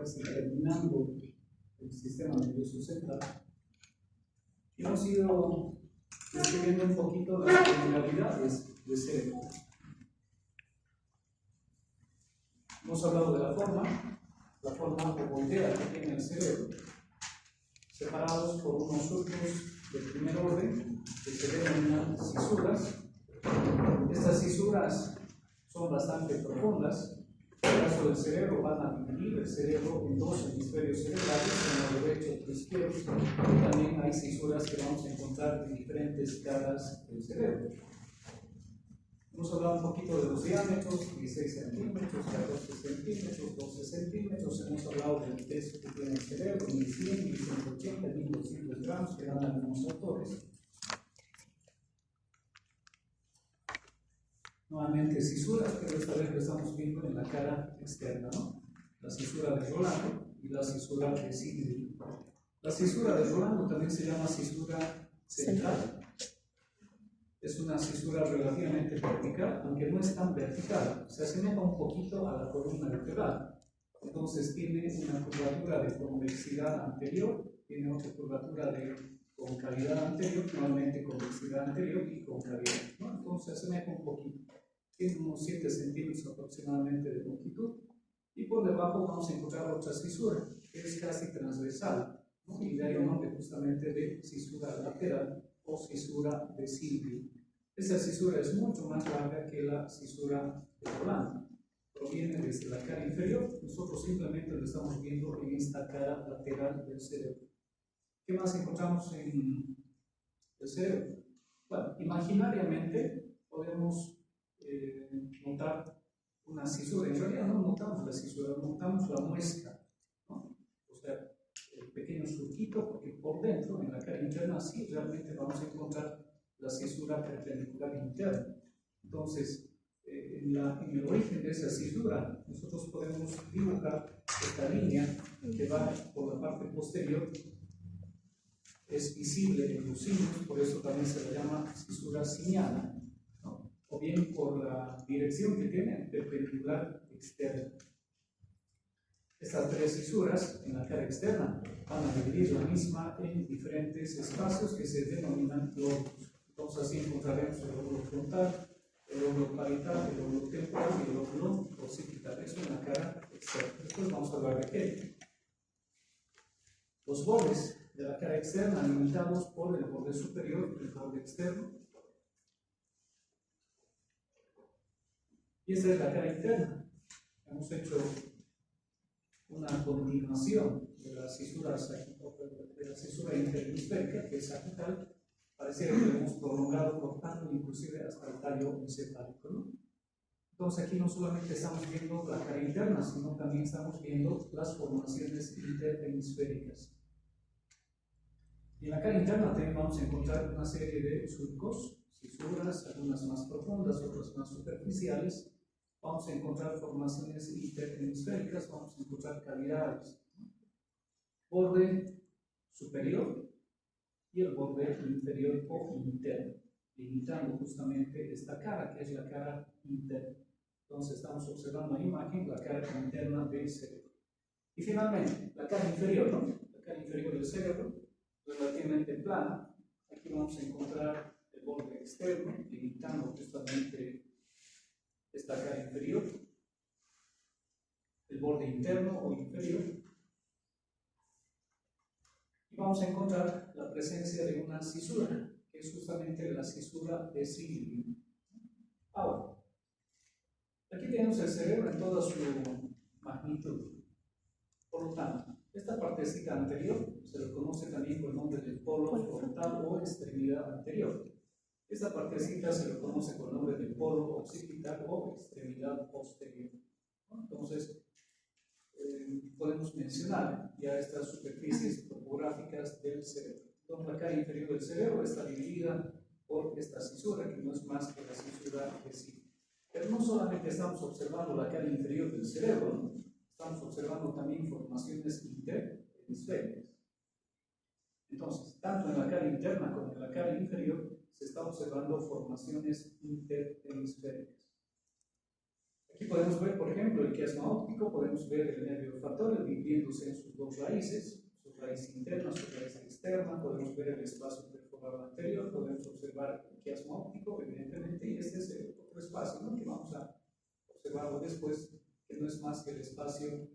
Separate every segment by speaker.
Speaker 1: casi terminando el sistema nervioso central, y hemos ido describiendo un poquito las singularidades del cerebro. Hemos hablado de la forma ovoidea que tiene el cerebro, separados por unos surcos de primer orden que se denominan cisuras. Estas cisuras son bastante profundas. En el caso del cerebro, van a dividir el cerebro en dos hemisferios cerebrales, uno derecho y otro izquierdo, y también hay cisuras que vamos a encontrar en diferentes caras del cerebro. Hemos hablado un poquito de los diámetros, 16 centímetros, 14 centímetros, 12 centímetros. Hemos hablado del peso que tiene el cerebro, 1100, 1180, 1200 gramos, que dan algunos autores. Nuevamente cisuras, pero esta vez lo estamos viendo en la cara externa, ¿no? La cisura de Rolando y la cisura de Sidney. La cisura de Rolando también se llama cisura central. Es una cisura relativamente vertical, aunque no es tan vertical, se asemeja un poquito a la columna vertebral. Entonces tiene una curvatura de convexidad anterior, tiene otra curvatura de concavidad anterior, nuevamente convexidad anterior y concavidad, ¿no? Entonces se asemeja un poquito. Tiene unos 7 centímetros aproximadamente de longitud, y por debajo vamos a encontrar otra cisura, que es casi transversal, ¿no? Y de ahí el nombre justamente de cisura lateral o cisura de Silvio. Esa cisura es mucho más larga que la cisura de Rolando. Proviene desde la cara inferior. Nosotros simplemente lo estamos viendo en esta cara lateral del cerebro. ¿Qué más encontramos en el cerebro? Bueno, imaginariamente podemos notar una cisura. En realidad no notamos la cisura, notamos la muesca, ¿no? O sea, el pequeño surquito, porque por dentro, en la cara interna, sí realmente vamos a encontrar la cisura perpendicular interna. Entonces, en el origen de esa cisura, nosotros podemos dibujar esta línea que va por la parte posterior. Es visible en los signos, por eso también se le llama cisura ciñada, ¿no? O bien por la dirección que tiene, perpendicular externa. Estas tres cisuras en la cara externa van a dividir la misma en diferentes espacios que se denominan lóbulos. Entonces así encontraremos el lóbulo frontal, el lóbulo parietal, el lóbulo temporal y el lóbulo occipital. Eso en la cara externa. Después vamos a hablar de aquello. Los bordes de la cara externa limitados por el borde superior y el borde externo. Y esta es la cara interna. Hemos hecho una continuación de la cisura interhemisférica, que es sagital. Pareciera que lo hemos prolongado, cortando inclusive hasta el tallo encefálico, ¿no? Entonces aquí no solamente estamos viendo la cara interna, sino también estamos viendo las formaciones interhemisféricas. Y en la cara interna también vamos a encontrar una serie de surcos, cisuras, algunas más profundas, otras más superficiales. Vamos a encontrar formaciones interhemisféricas, vamos a encontrar cavidades, borde superior y el borde inferior o interno, limitando justamente esta cara, que es la cara interna. Entonces estamos observando en imagen la cara interna del cerebro. Y finalmente, la cara inferior, ¿no? La cara inferior del cerebro, relativamente plana. Aquí vamos a encontrar el borde externo, limitando justamente esta cara inferior, el borde interno o inferior, y vamos a encontrar la presencia de una cisura, que es justamente la cisura de Silvio. Ahora, aquí tenemos el cerebro en toda su magnitud. Por lo tanto, esta partecita anterior se le conoce también con el nombre de polo frontal o extremidad anterior. Esta partecita se le conoce con el nombre de polo occipital o extremidad posterior. Entonces, podemos mencionar ya estas superficies topográficas del cerebro. Entonces, la cara inferior del cerebro está dividida por esta cisura, que no es más que la cisura de Silvio. Pero no solamente estamos observando la cara inferior del cerebro, ¿no? Estamos observando también formaciones interhemisféricas. Entonces, tanto en la cara interna como en la cara inferior se están observando formaciones interhemisféricas. Aquí podemos ver, por ejemplo, el quiasma óptico, podemos ver el nervio olfatorio dividiéndose en sus dos raíces, su raíz interna, su raíz externa, podemos ver el espacio perforado anterior, podemos observar el quiasma óptico, evidentemente, y este es el otro espacio, ¿no?, que vamos a observarlo después, que no es más que el espacio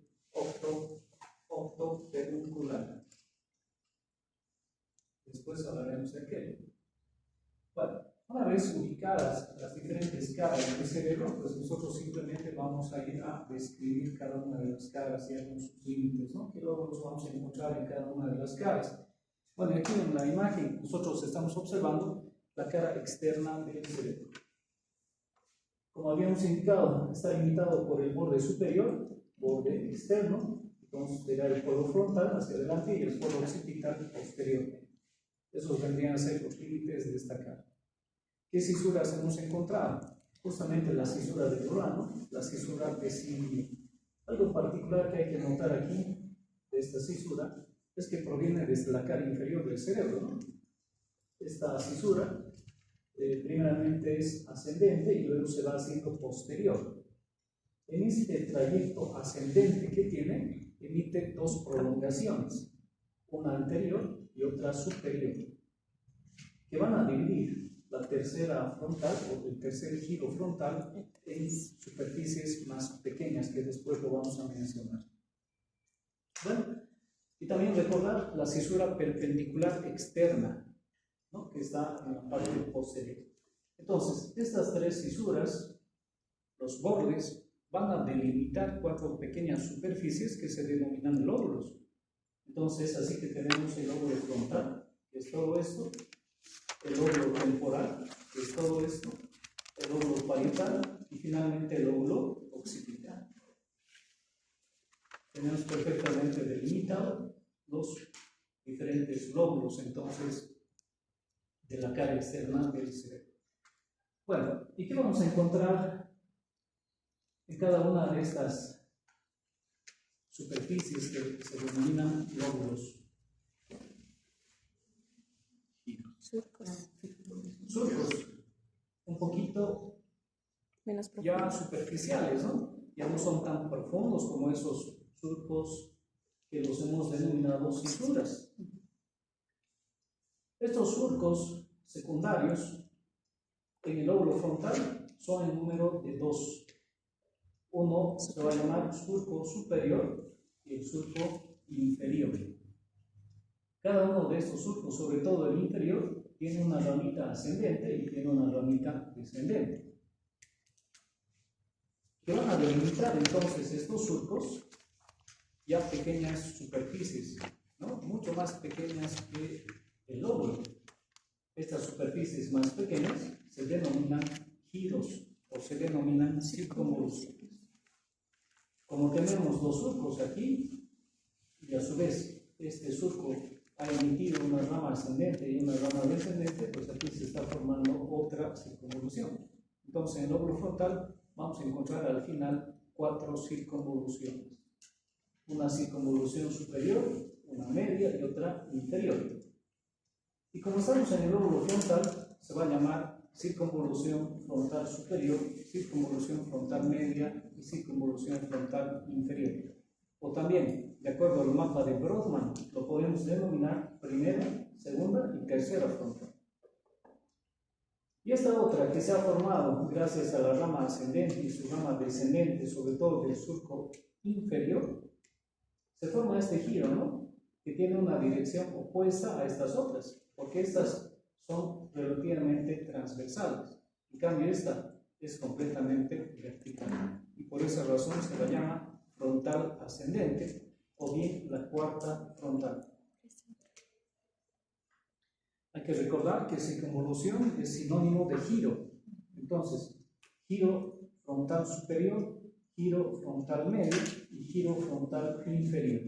Speaker 1: octopeduncular. Después hablaremos de aquello. Bueno, una vez ubicadas las diferentes caras del cerebro, pues nosotros simplemente vamos a ir a describir cada una de las caras y algunos sus límites, ¿no?, que luego los vamos a encontrar en cada una de las caras. Bueno, aquí en la imagen nosotros estamos observando la cara externa del cerebro. Como habíamos indicado, está limitado por el borde superior, borde externo, entonces será el polo frontal hacia adelante y el polo occipital posterior. Esos vendrían a ser los límites de esta cara. ¿Qué cisuras hemos encontrado? Justamente la cisura de Rolando, la cisura de Silvio. Algo particular que hay que notar aquí de esta cisura es que proviene desde la cara inferior del cerebro, ¿no? Esta cisura primeramente es ascendente y luego se va haciendo posterior. En este trayecto ascendente que tiene, emite dos prolongaciones, una anterior y otra superior, que van a dividir la tercera frontal o el tercer giro frontal en superficies más pequeñas, que después lo vamos a mencionar. Bueno, y también recordar la cisura perpendicular externa, ¿no?, que está en la parte posterior. Entonces, estas tres cisuras, los bordes, van a delimitar cuatro pequeñas superficies que se denominan lóbulos. Entonces, así que tenemos el lóbulo frontal, que es todo esto, el lóbulo temporal, que es todo esto, el lóbulo parietal y finalmente el lóbulo occipital. Tenemos perfectamente delimitado los diferentes lóbulos, entonces, de la cara externa del cerebro. Bueno, ¿y qué vamos a encontrar en cada una de estas superficies que se denominan lóbulos? Surcos, un poquito
Speaker 2: menos
Speaker 1: ya
Speaker 2: profundo.
Speaker 1: superficiales, ¿no? Ya no son tan profundos como esos surcos que los hemos denominado cisuras. Estos surcos secundarios en el lóbulo frontal son en número de dos. Uno se va a llamar surco superior y el surco inferior. Cada uno de estos surcos, sobre todo el inferior, tiene una ramita ascendente y tiene una ramita descendente, que van a delimitar entonces estos surcos ya pequeñas superficies, ¿no?, mucho más pequeñas que el lóbulo. Estas superficies más pequeñas se denominan giros o se denominan circunvoluciones. Como tenemos dos surcos aquí, y a su vez este surco ha emitido una rama ascendente y una rama descendente, pues aquí se está formando otra circunvolución. Entonces, en el lóbulo frontal vamos a encontrar al final cuatro circunvoluciones. Una circunvolución superior, una media y otra inferior. Y como estamos en el lóbulo frontal, se va a llamar circunvolución frontal superior, circunvolución frontal media y circunvolución frontal inferior. O también, de acuerdo al mapa de Brodmann, lo podemos denominar primera, segunda y tercera frontal. Y esta otra que se ha formado gracias a la rama ascendente y su rama descendente, sobre todo del surco inferior, se forma este giro, ¿no?, que tiene una dirección opuesta a estas otras, porque estas son relativamente transversales. En cambio, esta es completamente vertical. Y por esa razón se la llama frontal ascendente o bien la cuarta frontal. Hay que recordar que circunvolución es sinónimo de giro. Entonces, giro frontal superior, giro frontal medio y giro frontal inferior.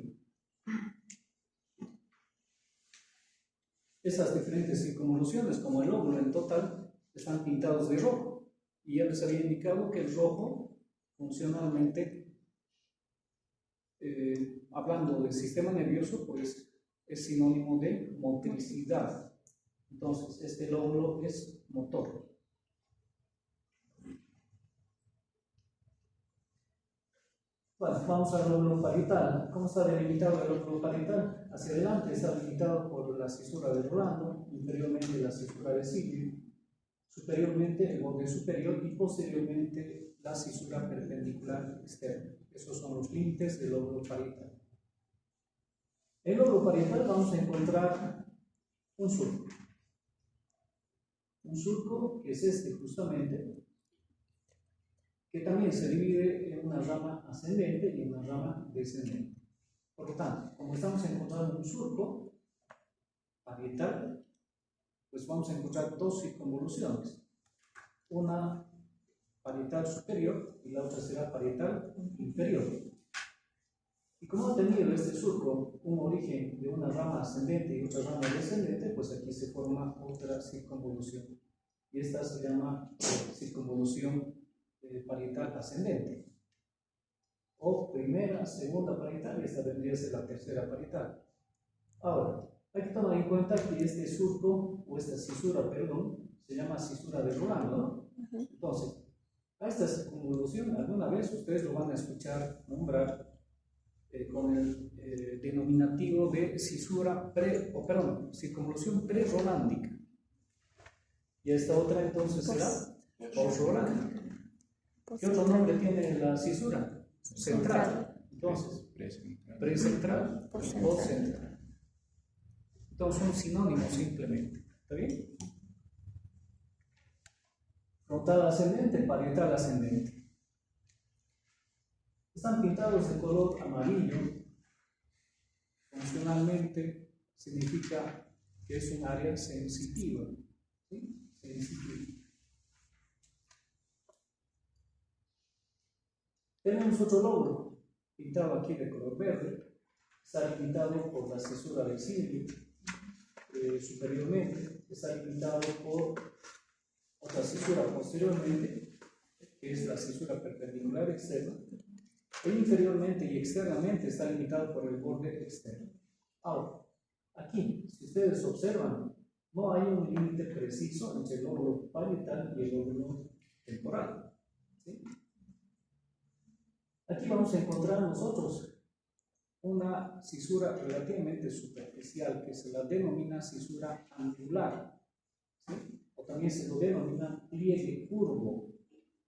Speaker 1: Esas diferentes circunvoluciones, como el lóbulo en total, están pintados de rojo. Y ya les había indicado que el rojo, funcionalmente, hablando del sistema nervioso, pues es sinónimo de motricidad. Entonces, este lóbulo es motor. Bueno, vamos al lóbulo parietal. ¿Cómo está delimitado el lóbulo parietal? Hacia adelante está delimitado por la cisura de Rolando, inferiormente la cisura de Silvio, superiormente el borde superior y posteriormente la cisura perpendicular externa. Esos son los límites del lóbulo parietal. En el lóbulo parietal vamos a encontrar un surco. Un surco que es este justamente, que también se divide en una rama ascendente y en una rama descendente. Por lo tanto, como estamos encontrando un surco parietal, pues vamos a encontrar dos circunvoluciones. Una parietal superior y la otra será parietal inferior. Y como ha tenido este surco un origen de una rama ascendente y otra rama descendente, pues aquí se forma otra circunvolución. Y esta se llama circunvolución parietal ascendente. O primera, segunda parietal, y esta vendría a ser la tercera parietal. Ahora, hay que tomar en cuenta que este surco, o esta cisura, perdón, se llama cisura de Rolando, ¿no? Entonces, a esta circunvolución, alguna vez ustedes lo van a escuchar nombrar con el denominativo de cisura circunvolución pre-rolándica. Y esta otra entonces será post-rolándica. ¿Qué otro nombre tiene la cisura? Central. Entonces, precentral, postcentral. Entonces, un sinónimo simplemente. ¿Está bien? Frontal ascendente, parietal ascendente. Están pintados de color amarillo. Funcionalmente significa que es un área sensitiva. ¿Sí? Sensitiva. Tenemos otro lóbulo, pintado aquí de color verde. Está limitado por la cisura del Silvio. Superiormente está limitado por otra cisura posteriormente, que es la cisura perpendicular externa. E inferiormente y externamente está limitado por el borde externo. Ahora, aquí, si ustedes observan, no hay un límite preciso entre el lóbulo parietal y el lóbulo temporal. ¿Sí? Aquí vamos a encontrar nosotros una cisura relativamente superficial que se la denomina cisura angular, ¿sí? O también se lo denomina pliegue curvo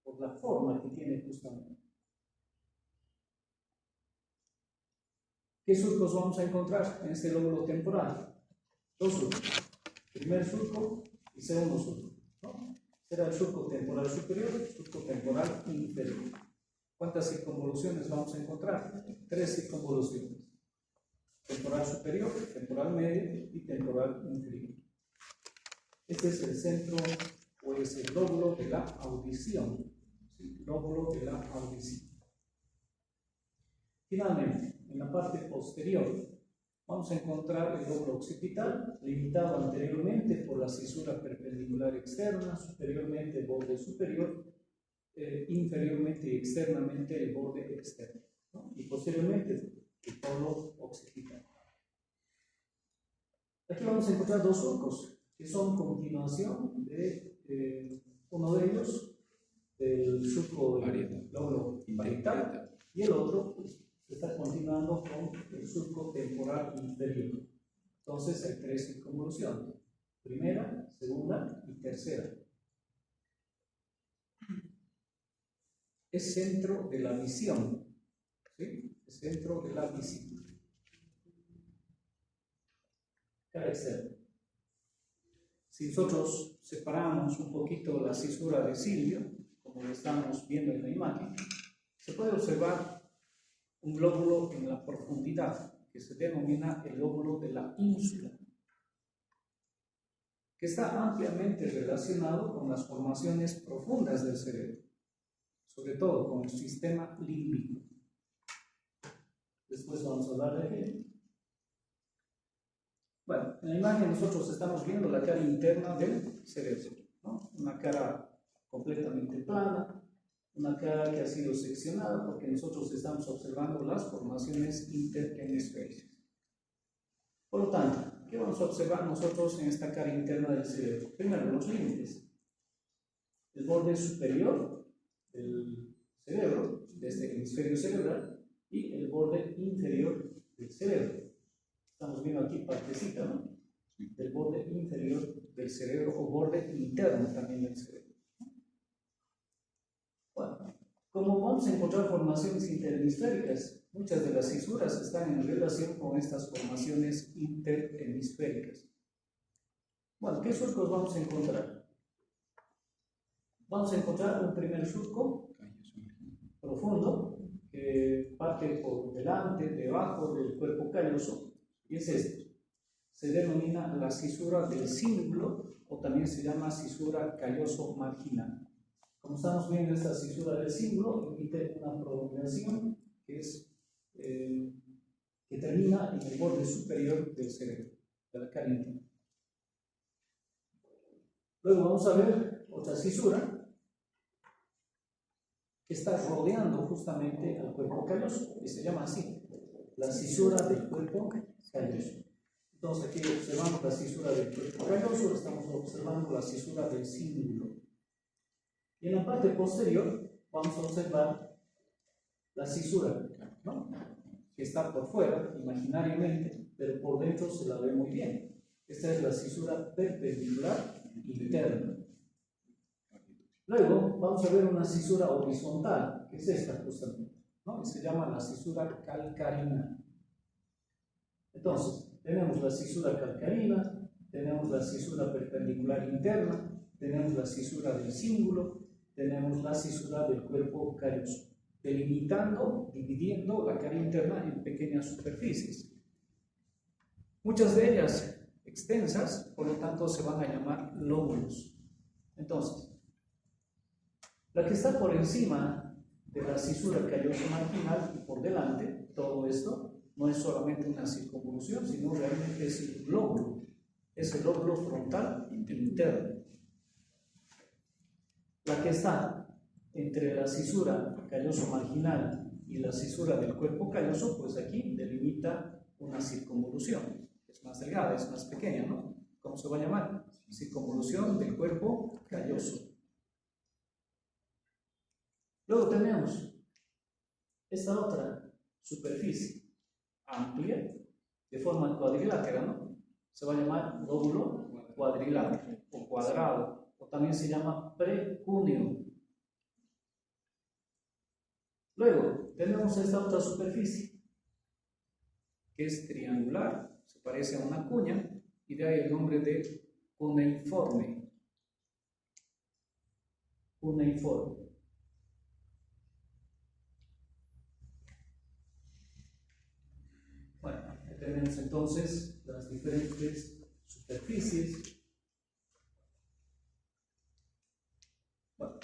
Speaker 1: por la forma que tiene justamente. ¿Qué surcos vamos a encontrar en este lóbulo temporal? Dos surcos. Primer surco y segundo surco, ¿no? Será el surco temporal superior, surco temporal inferior. ¿Cuántas circunvoluciones vamos a encontrar? 3 circunvoluciones. Temporal superior, temporal medio y temporal inferior. Este es el centro o es el lóbulo de la audición. ¿Sí? Lóbulo de la audición. Finalmente, en la parte posterior vamos a encontrar el lóbulo occipital, limitado anteriormente por la cisura perpendicular externa, superiormente el borde superior, inferiormente y externamente el borde externo, ¿no? Y posteriormente el polo occipital. Aquí vamos a encontrar dos surcos que son continuación de uno de ellos, del surco del lóbulo parietal, y el otro pues, se está continuando con el surco temporal inferior. Entonces hay 3 circunvoluciones: primera, segunda y tercera. Es centro de la visión, ¿sí? Es centro de la visión. Cara externa. Si nosotros separamos un poquito la cisura de Silvio, como lo estamos viendo en la imagen, se puede observar un lóbulo en la profundidad, que se denomina el lóbulo de la ínsula, que está ampliamente relacionado con las formaciones profundas del cerebro, sobre todo con el sistema límbico. Después vamos a hablar de aquello. Bueno, en la imagen nosotros estamos viendo la cara interna del cerebro, ¿no? Una cara completamente plana, una cara que ha sido seccionada porque nosotros estamos observando las formaciones interhemisféricas. Por lo tanto, ¿qué vamos a observar nosotros en esta cara interna del cerebro? Primero, los límites. El borde superior del cerebro, de este hemisferio cerebral, y el borde inferior del cerebro. Estamos viendo aquí partecita, ¿no? Del borde inferior del cerebro o borde interno también del cerebro. Bueno, como vamos a encontrar formaciones interhemisféricas, muchas de las cisuras están en relación con estas formaciones interhemisféricas. Bueno, ¿qué surcos vamos a encontrar? Vamos a encontrar un primer surco profundo que parte por delante, debajo del cuerpo calloso, y es este. Se denomina la cisura del cíngulo o también se llama cisura calloso marginal. Como estamos viendo, esta cisura del cíngulo emite una prolongación que termina en el borde superior del cerebro, de la cara íntima. Luego vamos a ver otra cisura que está rodeando justamente al cuerpo calloso, y se llama así, la cisura del cuerpo calloso. Entonces aquí observamos la cisura del cuerpo calloso, estamos observando la cisura del cíngulo. Y en la parte posterior vamos a observar la cisura, ¿no? Que está por fuera, imaginariamente, pero por dentro se la ve muy bien. Esta es la cisura perpendicular interna. Luego vamos a ver una cisura horizontal, que es esta justamente, ¿no? Y se llama la cisura calcarina. Entonces, tenemos la cisura calcarina, tenemos la cisura perpendicular interna, tenemos la cisura del cíngulo, tenemos la cisura del cuerpo calloso, delimitando, dividiendo la cara interna en pequeñas superficies. Muchas de ellas extensas, por lo tanto se van a llamar lóbulos. Entonces, la que está por encima de la cisura calloso marginal y por delante, todo esto no es solamente una circunvolución, sino realmente es el lóbulo, es el lóbulo frontal interno. La que está entre la cisura calloso marginal y la cisura del cuerpo calloso, pues aquí delimita una circunvolución. Es más delgada, es más pequeña, ¿no? ¿Cómo se va a llamar? Circunvolución del cuerpo calloso. Luego tenemos esta otra superficie amplia, de forma cuadrilátera, ¿no? Se va a llamar lóbulo cuadrilátero o cuadrado, o también se llama precúneo. Luego tenemos esta otra superficie, que es triangular, se parece a una cuña, y de ahí el nombre de cuneiforme. Cuneiforme. Bueno, tenemos entonces las diferentes superficies. Bueno,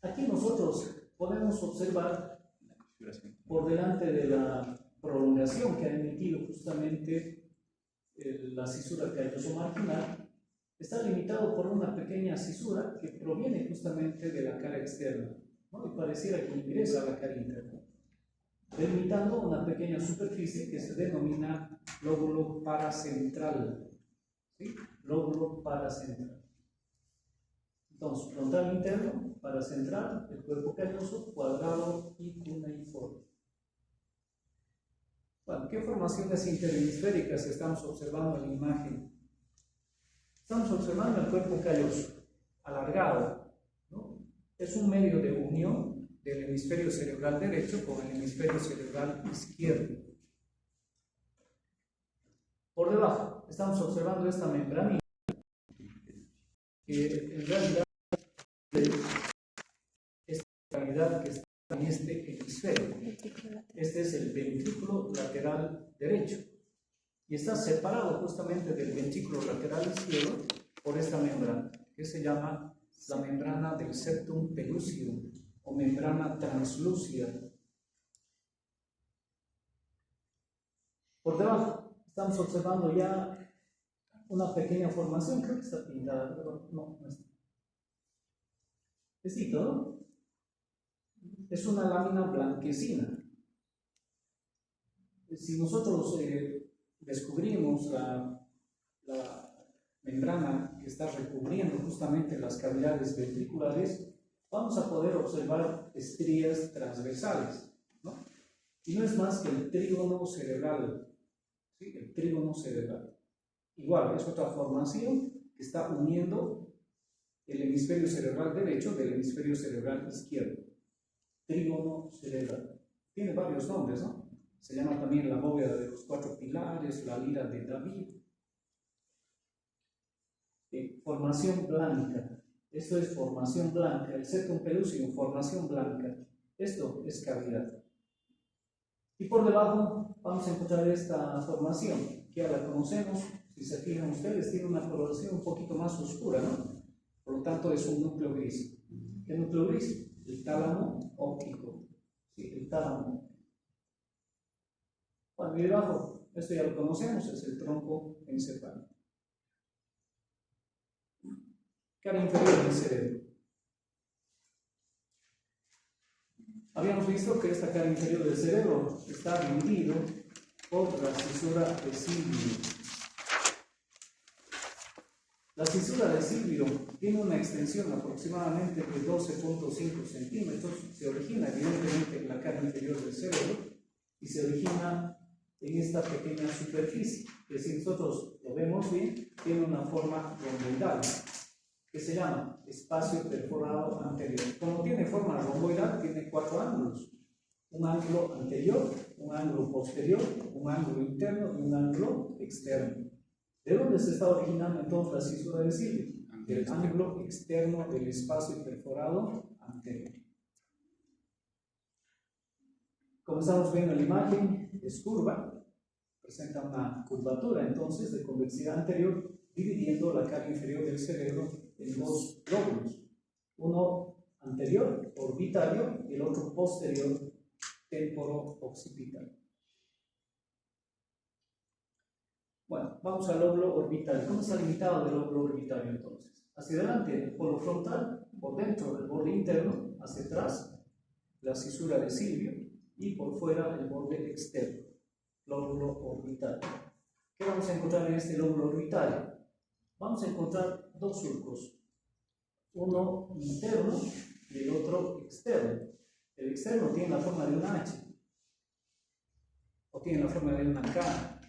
Speaker 1: aquí nosotros podemos observar por delante de la prolongación que ha emitido justamente la cisura calloso marginal, está limitado por una pequeña cisura que proviene justamente de la cara externa, ¿no? Y pareciera que ingresa a la cara interna, delimitando una pequeña superficie que se denomina lóbulo paracentral. ¿Sí? Lóbulo paracentral. Entonces, frontal interno, paracentral, el cuerpo calloso, cuadrado y cuneiforme. Bueno, ¿qué formaciones interhemisféricas estamos observando en la imagen? Estamos observando el cuerpo calloso, alargado, ¿no? Es un medio de unión del hemisferio cerebral derecho con el hemisferio cerebral izquierdo. Por debajo estamos observando esta membranita que en realidad es la realidad que está en este hemisferio. Este es el ventrículo lateral derecho y está separado justamente del ventrículo lateral izquierdo por esta membrana que se llama la membrana del septum pellucidum o membrana translúcida. Por debajo estamos observando ya una pequeña formación, creo que está pintada, pero no está. Besito, ¿no? Es una lámina blanquecina. Si nosotros descubrimos la membrana que está recubriendo justamente las cavidades ventriculares, vamos a poder observar estrías transversales, ¿no? y no es más que el trígono cerebral. ¿Sí? El trígono cerebral. Igual, es otra formación que está uniendo el hemisferio cerebral derecho del hemisferio cerebral izquierdo. Trígono cerebral. Tiene varios nombres, ¿no? Se llama también la bóveda de los 4 pilares, la lira de David. Formación blanca. Esto es formación blanca. El septum pelúceo, formación blanca. Esto es cavidad. Y por debajo vamos a encontrar esta formación, que ya la conocemos. Si se fijan ustedes, tiene una coloración un poquito más oscura, ¿no? Por lo tanto, es un núcleo gris. ¿Qué núcleo gris? El tálamo óptico. Sí, el tálamo. Bueno, y debajo, esto ya lo conocemos, es el tronco encefálico. Cara inferior del cerebro. Habíamos visto que esta cara inferior del cerebro está dividido por la cisura de Silvio. La cisura de Silvio tiene una extensión aproximadamente de 12.5 centímetros. Se origina evidentemente en la cara inferior del cerebro y se origina en esta pequeña superficie, que si nosotros lo vemos bien, tiene una forma romboidal, que se llama espacio perforado anterior. Como tiene forma romboidal, tiene 4 ángulos: un ángulo anterior, un ángulo posterior, un ángulo interno y un ángulo externo. ¿De dónde se está originando entonces la cisura de Silvio? Del ángulo externo del espacio perforado anterior. Como estamos viendo en la imagen, es curva, presenta una curvatura entonces de convexidad anterior, dividiendo la cara inferior del cerebro en 2 lóbulos, uno anterior, orbitario, y el otro posterior, temporo-occipital. Bueno, vamos al lóbulo orbitario. ¿Cómo está limitado el lóbulo orbitario entonces? Hacia adelante el polo frontal, por dentro el borde interno, hacia atrás la cisura de Silvio y por fuera el borde externo, lóbulo orbitario. ¿Qué vamos a encontrar en este lóbulo orbitario? Vamos a encontrar 2 surcos, uno interno y el otro externo. El externo tiene la forma de una H, o tiene la forma de una K,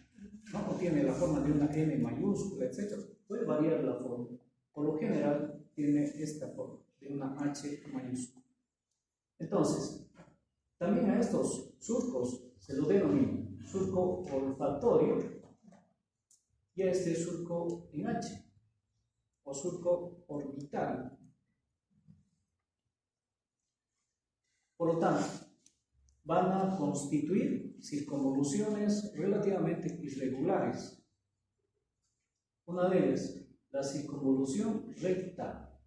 Speaker 1: ¿no? O tiene la forma de una M mayúscula, etc. Puede variar la forma. Por lo general tiene esta forma, de una H mayúscula. Entonces, también a estos surcos se lo denomina surco olfatorio y a este surco en H, o surco orbital. Por lo tanto, van a constituir circunvoluciones relativamente irregulares. Una de ellas, la circunvolución recta,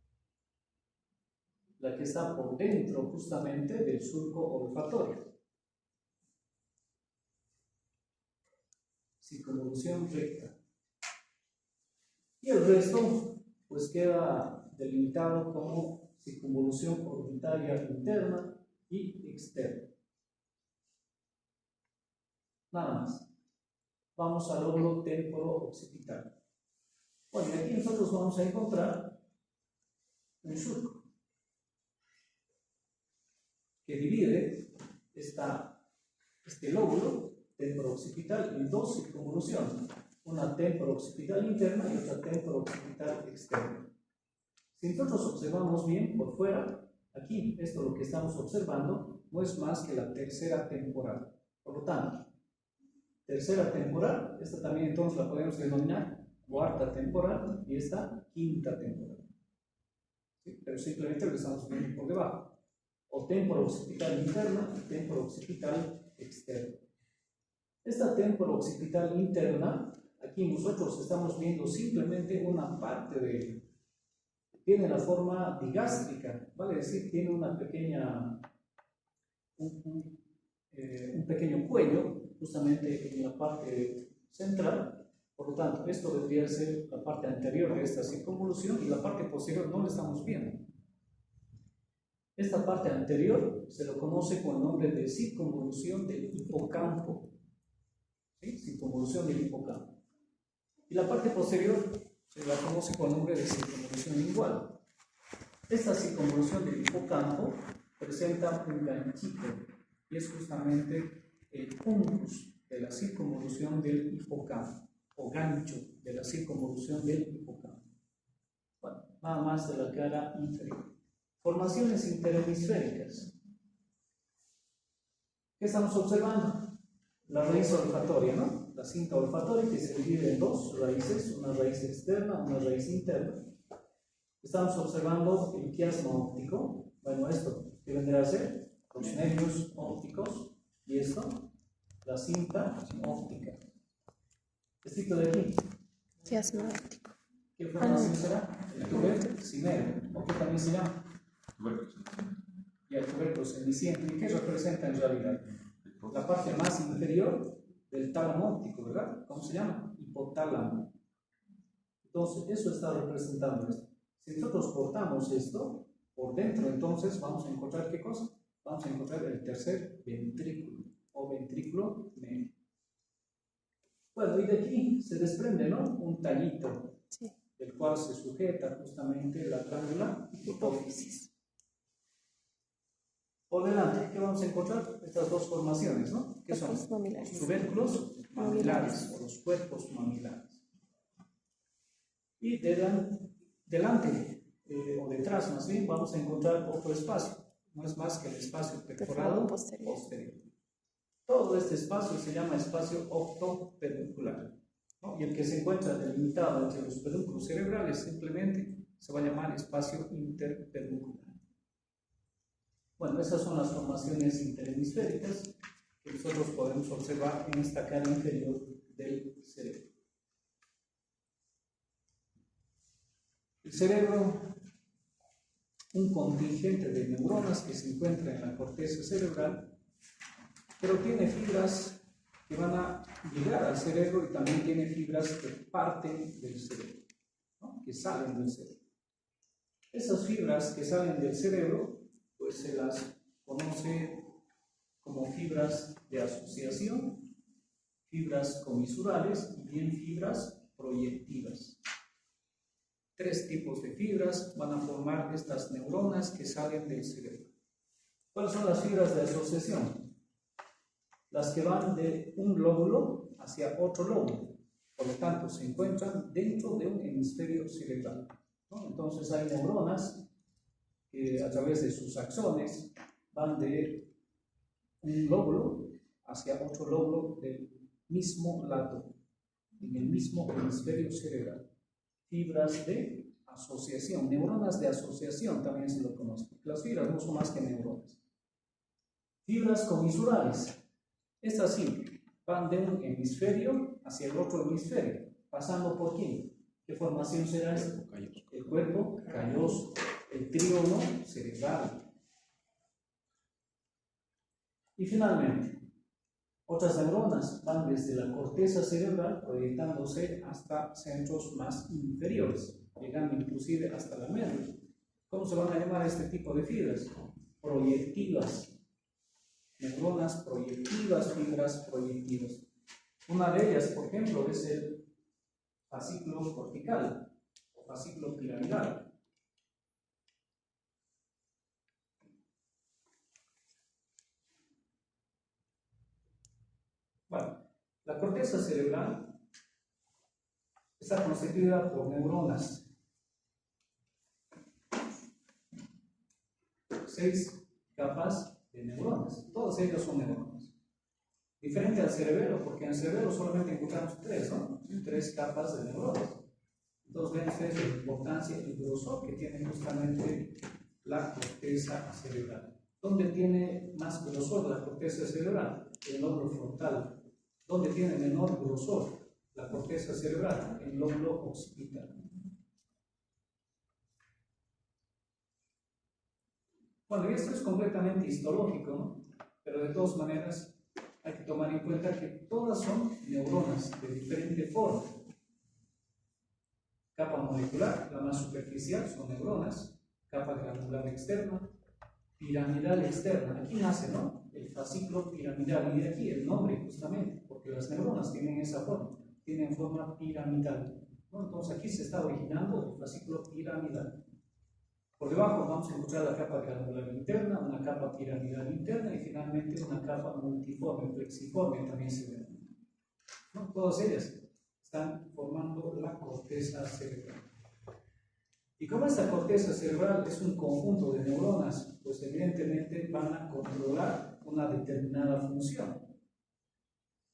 Speaker 1: la que está por dentro justamente del surco olfatorio. Circunvolución recta. Y el resto, pues queda delimitado como circunvolución orbitaria interna y externa. Nada más. Vamos al lóbulo temporo-occipital. Bueno, y aquí nosotros vamos a encontrar un surco que divide este lóbulo temporo-occipital en 2 circunvoluciones, una temporo-occipital interna y otra temporo-occipital externa. Si nosotros observamos bien por fuera, aquí, esto lo que estamos observando no es más que la tercera temporal. Por lo tanto, tercera temporal, esta también entonces la podemos denominar cuarta temporal y esta quinta temporal. ¿Sí? Pero simplemente lo estamos viendo por debajo. O temporo-occipital interna y temporo-occipital externa. Esta temporo-occipital interna, aquí nosotros estamos viendo simplemente una parte de ella. Tiene la forma digástrica, vale decir, tiene una pequeña, un pequeño cuello, justamente en la parte central. Por lo tanto, esto debería ser la parte anterior de esta circunvolución y la parte posterior no la estamos viendo. Esta parte anterior se lo conoce con el nombre de circunvolución del hipocampo. ¿Sí? Circunvolución del hipocampo. Y la parte posterior se la conoce con el nombre de circunvolución lingual. Esta circunvolución del hipocampo presenta un ganchito y es justamente el uncus de la circunvolución del hipocampo, o gancho de la circunvolución del hipocampo. Bueno, nada más de la cara inferior. Formaciones interhemisféricas. ¿Qué estamos observando? La raíz olfatoria, ¿no? La cinta olfatoria, que se divide en dos raíces, una raíz externa, una raíz interna. Estamos observando el quiasma óptico. Bueno, esto que vendrá a ser los nervios ópticos, y esto, la cinta óptica. Esto de aquí.
Speaker 2: Quiasma óptico.
Speaker 1: ¿Qué formación será? El tubérculo cinero, o que también se llama. Y el tubérculo ceniciento. ¿Y qué representa en realidad? La parte más inferior del tálamo óptico, ¿verdad? ¿Cómo se llama? Hipotálamo. Entonces, eso está representando esto. Si nosotros cortamos esto por dentro, entonces vamos a encontrar ¿qué cosa? Vamos a encontrar el tercer ventrículo o ventrículo medio. Bueno, y de aquí se desprende, ¿no? Un tallito, sí, del cual se sujeta justamente la glándula hipófisis. Por delante, ¿qué vamos a encontrar? Estas dos formaciones, ¿no? ¿Qué son? Los tubérculos mamilares o los cuerpos mamilares. Y delante o detrás, más bien, vamos a encontrar otro espacio. No es más que el espacio perforado posterior. Todo este espacio se llama espacio octopeduncular, ¿no? Y el que se encuentra delimitado entre los pedúnculos cerebrales simplemente se va a llamar espacio interpeduncular. Bueno, esas son las formaciones interhemisféricas que nosotros podemos observar en esta cara inferior del cerebro. El cerebro, un contingente de neuronas que se encuentra en la corteza cerebral, pero tiene fibras que van a llegar al cerebro y también tiene fibras que parten del cerebro, ¿no? Que salen del cerebro. Esas fibras que salen del cerebro, pues se las conoce como fibras de asociación, fibras comisurales y bien fibras proyectivas. Tres tipos de fibras van a formar estas neuronas que salen del cerebro. ¿Cuáles son las fibras de asociación? Las que van de un lóbulo hacia otro lóbulo, por lo tanto se encuentran dentro de un hemisferio cerebral, ¿no? Entonces hay neuronas que a través de sus axones van de un lóbulo hacia otro lóbulo del mismo lado, en el mismo hemisferio cerebral. Fibras de asociación, neuronas de asociación también se lo conoce. Las fibras no son más que neuronas. Fibras comisurales. Estas sí, van de un hemisferio hacia el otro hemisferio, pasando por ¿quién? ¿Qué formación será esta? El cuerpo calloso, el trígono cerebral. Y finalmente, otras neuronas van desde la corteza cerebral proyectándose hasta centros más inferiores, llegando inclusive hasta la médula. ¿Cómo se van a llamar este tipo de fibras? Proyectivas. Neuronas proyectivas, fibras proyectivas. Una de ellas, por ejemplo, es el fascículo cortical o fascículo piramidal. Bueno, la corteza cerebral está constituida por neuronas. 6 capas de neuronas, todas ellas son neuronas. Diferente al cerebelo, porque en el cerebelo solamente encontramos 3, ¿no? 3 capas de neuronas. Entonces ven ustedes la importancia y el grosor que tiene justamente la corteza cerebral. ¿Dónde tiene más grosor la corteza cerebral? El lóbulo frontal. ¿Dónde tiene menor grosor la corteza cerebral? El lóbulo occipital. Bueno, y esto es completamente histológico, ¿no? Pero de todas maneras hay que tomar en cuenta que todas son neuronas de diferente forma. Capa molecular, la más superficial, son neuronas. Capa granular externa, piramidal externa. Aquí nace, ¿no? El fascículo piramidal. Y de aquí el nombre, justamente, porque las neuronas tienen esa forma, tienen forma piramidal, ¿no? Entonces aquí se está originando el fascículo piramidal. Por debajo vamos a encontrar la capa granular interna, una capa piramidal interna y finalmente una capa multiforme, flexiforme también se ve, ¿no? Todas ellas están formando la corteza cerebral. Y como esta corteza cerebral es un conjunto de neuronas, pues evidentemente van a controlar una determinada función.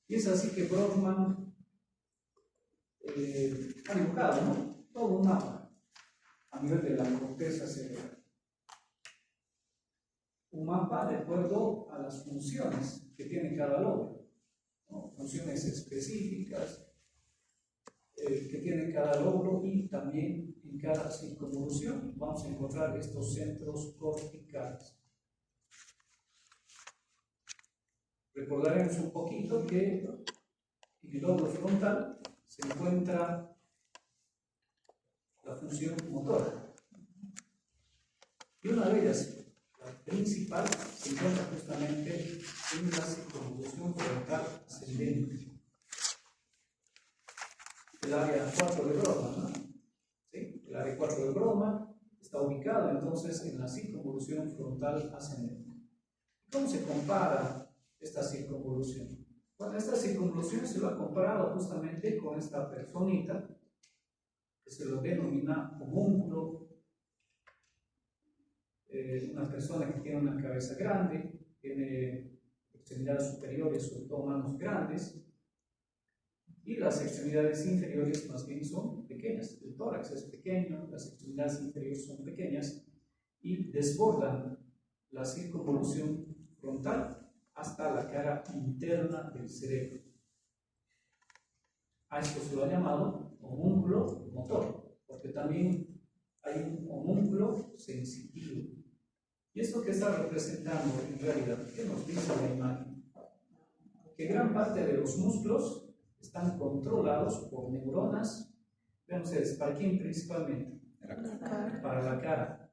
Speaker 1: Y es así que Brodmann ha dibujado, ¿no?, todo un mapa a nivel de la corteza cerebral. Un mapa de acuerdo a las funciones que tiene cada lóbulo, ¿no? Funciones específicas que tiene cada lóbulo, y también en cada circunvolución vamos a encontrar estos centros corticales. Recordaremos un poquito que en el lóbulo frontal se encuentra la función motora, y una de ellas, la principal, se encuentra justamente en la circunvolución frontal ascendente, el área 4 de Brodmann, ¿no? ¿Sí? El área 4 de Brodmann está ubicado entonces en la circunvolución frontal ascendente. ¿Cómo se compara esta circunvolución? Bueno, esta circunvolución se lo ha comparado justamente con esta personita que se lo denomina homúnculo. Una persona que tiene una cabeza grande, tiene extremidades superiores, sobre todo manos grandes, y las extremidades inferiores más bien son pequeñas. El tórax es pequeño, las extremidades inferiores son pequeñas y desbordan la circunvolución frontal hasta la cara interna del cerebro. A esto se lo ha llamado homúnculo motor, porque también hay un homúnculo sensitivo. ¿Y esto que está representando en realidad? ¿Qué nos dice la imagen? Que gran parte de los músculos están controlados por neuronas. Vean ustedes, ¿para quién principalmente? Para la cara.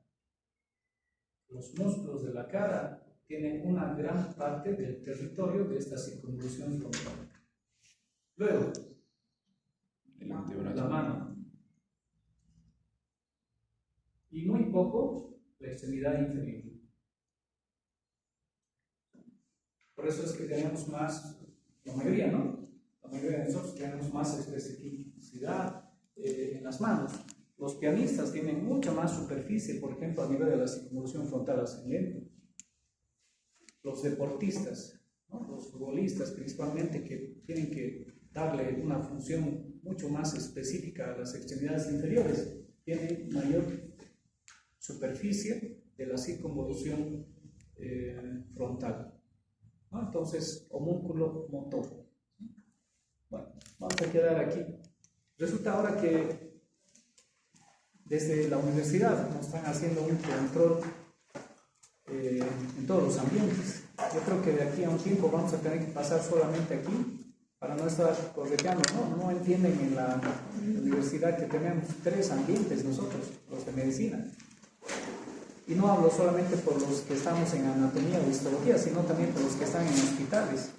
Speaker 1: Los músculos de la cara tienen una gran parte del territorio de esta circunvolución frontal. Luego, la mano. Y muy poco la extremidad inferior. Por eso es que tenemos más, la mayoría, ¿no? La mayoría de nosotros tenemos más especificidad en las manos. Los pianistas tienen mucha más superficie, por ejemplo, a nivel de la circunvolución frontal ascendente. Los deportistas, ¿no?, los futbolistas principalmente, que tienen que darle una función mucho más específica a las extremidades inferiores, tienen mayor superficie de la circunvolución frontal, ¿no? Entonces, homúnculo motor. Bueno, vamos a quedar aquí. Resulta ahora que desde la universidad nos están haciendo un control en todos los ambientes. Yo creo que de aquí a un tiempo vamos a tener que pasar solamente aquí para no estar correteando. No entienden en la universidad que tenemos 3 ambientes nosotros, los de medicina. Y no hablo solamente por los que estamos en anatomía o histología, sino también por los que están en hospitales.